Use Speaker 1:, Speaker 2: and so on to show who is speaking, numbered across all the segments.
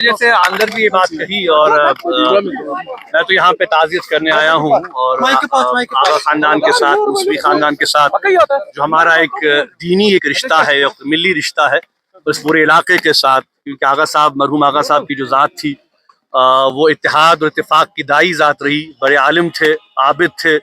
Speaker 1: جیسے اندر بھی یہ بات کہی اور میں تو یہاں پہ تعزیت کرنے آیا ہوں اور آغا خاندان کے ساتھ موسوی خاندان کے ساتھ جو ہمارا ایک دینی ایک رشتہ ہے، ایک ملی رشتہ ہے اس پورے علاقے کے ساتھ، کیونکہ آغا صاحب مرحوم آغا صاحب کی جو ذات تھی وہ اتحاد اور اتفاق کی دائی ذات رہی، بڑے عالم تھے، عابد تھے،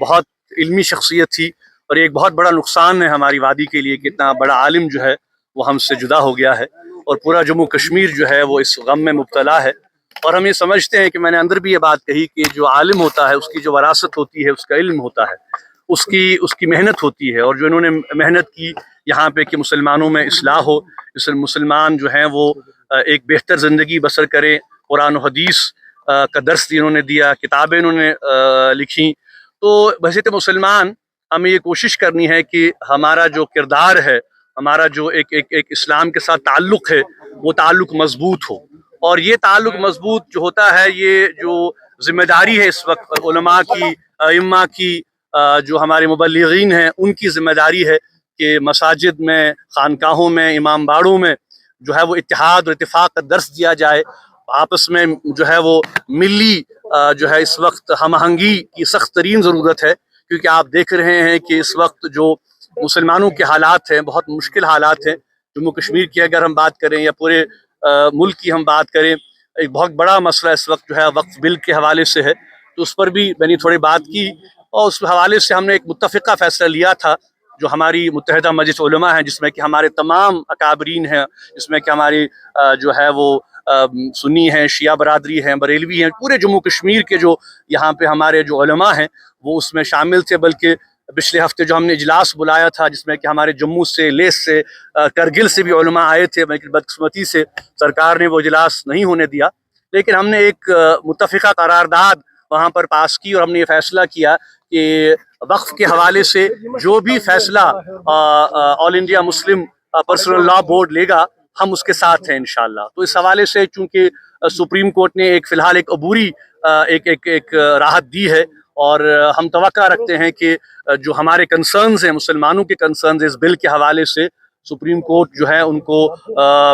Speaker 1: بہت علمی شخصیت تھی، اور ایک بہت بڑا نقصان ہے ہماری وادی کے لیے کہ اتنا بڑا عالم جو ہے وہ ہم سے جدا ہو گیا ہے، اور پورا جموں کشمیر جو ہے وہ اس غم میں مبتلا ہے۔ اور ہم یہ سمجھتے ہیں کہ میں نے اندر بھی یہ بات کہی کہ جو عالم ہوتا ہے اس کی جو وراثت ہوتی ہے، اس کا علم ہوتا ہے، اس کی محنت ہوتی ہے، اور جو انہوں نے محنت کی یہاں پہ کہ مسلمانوں میں اصلاح ہو، مسلمان جو ہیں وہ ایک بہتر زندگی بسر کریں، قرآن و حدیث کا درس انہوں نے دیا، کتابیں انہوں نے لکھیں، تو بحیثیت مسلمان ہمیں یہ کوشش کرنی ہے کہ ہمارا جو کردار ہے، ہمارا جو ایک اسلام کے ساتھ تعلق ہے، وہ تعلق مضبوط ہو، اور یہ تعلق مضبوط جو ہوتا ہے، یہ جو ذمہ داری ہے اس وقت علماء کی، ائمہ کی، جو ہمارے مبلغین ہیں ان کی ذمہ داری ہے کہ مساجد میں، خانقاہوں میں، امام باڑوں میں جو ہے وہ اتحاد اور اتفاق کا درس دیا جائے، آپس میں جو ہے وہ ملی جو ہے اس وقت ہم آہنگی کی سخت ترین ضرورت ہے، کیونکہ آپ دیکھ رہے ہیں کہ اس وقت جو مسلمانوں کے حالات ہیں بہت مشکل حالات ہیں۔ جموں کشمیر کی اگر ہم بات کریں یا پورے ملک کی ہم بات کریں، ایک بہت بڑا مسئلہ اس وقت جو ہے وقف بل کے حوالے سے ہے، تو اس پر بھی میں نے تھوڑی بات کی، اور اس حوالے سے ہم نے ایک متفقہ فیصلہ لیا تھا جو ہماری متحدہ مجلس علماء ہیں، جس میں کہ ہمارے تمام اکابرین ہیں، جس میں کہ ہماری جو ہے وہ سنی ہیں، شیعہ برادری ہیں، بریلوی ہیں، پورے جموں کشمیر کے جو یہاں پہ ہمارے جو علماء ہیں وہ اس میں شامل تھے، بلکہ پچھلے ہفتے جو ہم نے اجلاس بلایا تھا جس میں کہ ہمارے جموں سے، لیس سے، کرگل سے بھی علماء آئے تھے، لیکن بدقسمتی سے سرکار نے وہ اجلاس نہیں ہونے دیا، لیکن ہم نے ایک متفقہ قرارداد وہاں پر پاس کی، اور ہم نے یہ فیصلہ کیا کہ وقف کے حوالے سے جو بھی فیصلہ آل انڈیا مسلم پرسنل لا بورڈ لے گا ہم اس کے ساتھ ہیں انشاءاللہ۔ تو اس حوالے سے چونکہ سپریم کورٹ نے ایک فی الحال ایک عبوری ایک راحت دی ہے، اور ہم توقع رکھتے ہیں کہ جو ہمارے کنسرنز ہیں، مسلمانوں کے کنسرنز اس بل کے حوالے سے، سپریم کورٹ جو ہے ان کو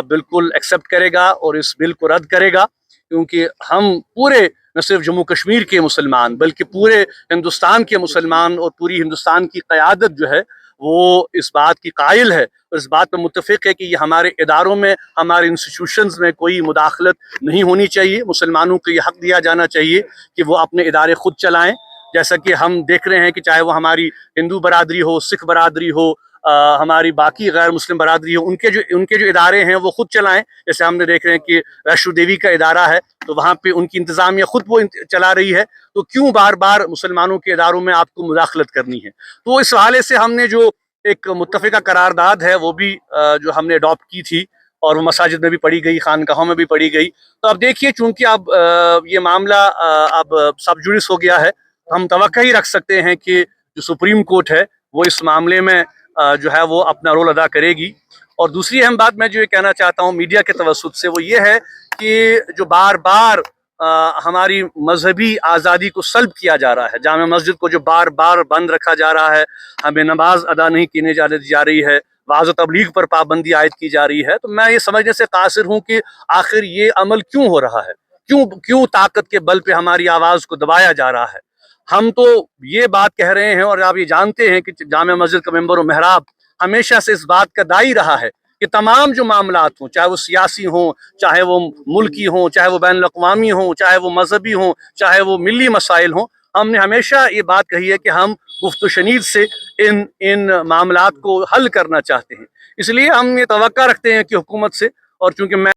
Speaker 1: بالکل ایکسیپٹ کرے گا اور اس بل کو رد کرے گا، کیونکہ ہم پورے نہ صرف جموں کشمیر کے مسلمان بلکہ پورے ہندوستان کے مسلمان اور پوری ہندوستان کی قیادت جو ہے وہ اس بات کی قائل ہے اور اس بات پہ متفق ہے کہ یہ ہمارے اداروں میں، ہمارے انسٹیٹیوشنز میں کوئی مداخلت نہیں ہونی چاہیے، مسلمانوں کو یہ حق دیا جانا چاہیے کہ وہ اپنے ادارے خود چلائیں، جیسا کہ ہم دیکھ رہے ہیں کہ چاہے وہ ہماری ہندو برادری ہو، سکھ برادری ہو، ہماری باقی غیر مسلم برادری ہو، ان کے جو ادارے ہیں وہ خود چلائیں، جیسے ہم نے دیکھ رہے ہیں کہ ویشنو دیوی کا ادارہ ہے تو وہاں پہ ان کی انتظامیہ خود وہ چلا رہی ہے، تو کیوں بار بار مسلمانوں کے اداروں میں آپ کو مداخلت کرنی ہے؟ تو اس حوالے سے ہم نے جو ایک متفقہ قرارداد ہے وہ بھی جو ہم نے اڈاپٹ کی تھی، اور وہ مساجد میں بھی پڑھی گئی، خانقاہوں میں بھی پڑھی گئی۔ تو اب دیکھیے چونکہ اب یہ معاملہ اب سب جوڈس ہو گیا ہے، ہم توقع ہی رکھ سکتے ہیں کہ جو سپریم کورٹ ہے وہ اس معاملے میں جو ہے وہ اپنا رول ادا کرے گی۔ اور دوسری اہم بات میں جو یہ کہنا چاہتا ہوں میڈیا کے توسط سے، وہ یہ ہے کہ جو بار بار ہماری مذہبی آزادی کو سلب کیا جا رہا ہے، جامع مسجد کو جو بار بار بند رکھا جا رہا ہے، ہمیں نماز ادا نہیں کی جا رہی ہے، وعظ و تبلیغ پر پابندی عائد کی جا رہی ہے، تو میں یہ سمجھنے سے قاصر ہوں کہ آخر یہ عمل کیوں ہو رہا ہے، کیوں طاقت کے بل پہ ہماری آواز کو دبایا جا رہا ہے؟ ہم تو یہ بات کہہ رہے ہیں، اور آپ یہ جانتے ہیں کہ جامع مسجد کا ممبر و محراب ہمیشہ سے اس بات کا داعی رہا ہے کہ تمام جو معاملات ہوں، چاہے وہ سیاسی ہوں، چاہے وہ ملکی ہوں، چاہے وہ بین الاقوامی ہوں، چاہے وہ مذہبی ہوں، چاہے وہ ملی مسائل ہوں، ہم نے ہمیشہ یہ بات کہی ہے کہ ہم گفت و شنید سے ان معاملات کو حل کرنا چاہتے ہیں، اس لیے ہم یہ توقع رکھتے ہیں کہ حکومت سے، اور چونکہ میں